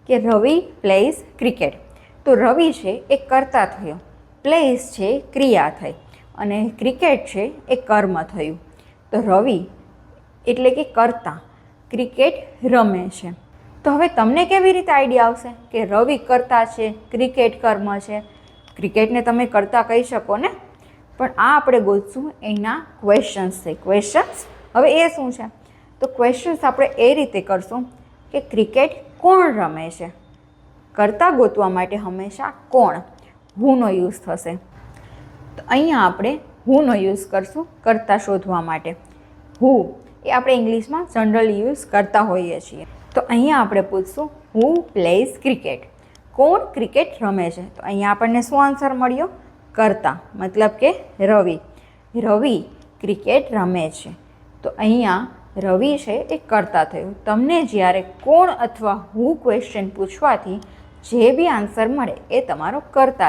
કે રવિ plays cricket. તો રવિ છે એ કર્તા થયો, પ્લેઝ છે ક્રિયા થઈ અને ક્રિકેટ છે એ કર્મ થયું. તો રવિ એટલે કે કર્તા ક્રિકેટ રમે છે. તો હવે તમને કેવી રીતે આઈડિયા આવશે કે રવિ કર્તા છે, ક્રિકેટ કર્મ છે? ક્રિકેટને તમે કર્તા કહી શકો ને, પણ આ આપણે ગોતશું એના ક્વેશ્ચન્સ છે. ક્વેશ્ચન્સ હવે એ શું છે? તો ક્વેશ્ચન્સ આપણે એ રીતે કરશું કે ક્રિકેટ કોણ રમે છે? કર્તા ગોતવા માટે હંમેશા કોણ, હુનો યુઝ થશે. તો અહીંયા આપણે હુનો યુઝ કરશું કર્તા શોધવા માટે. હુ એ આપણે ઇંગ્લિશમાં જનરલી યુઝ કરતા હોઈએ છીએ. તો અહીંયા આપણે પૂછશું હુ પ્લેઝ ક્રિકેટ, કોણ ક્રિકેટ રમે છે? તો અહીંયા આપણને શું આન્સર મળ્યો? કર્તા, મતલબ કે રવિ. રવિ ક્રિકેટ રમે છે. તો અહીંયા રવિ છે એ કર્તા થયું. તમને જ્યારે કોણ અથવા હુ ક્વેશ્ચન પૂછવાથી જે બી આન્સર મળે એ તમારો કર્તા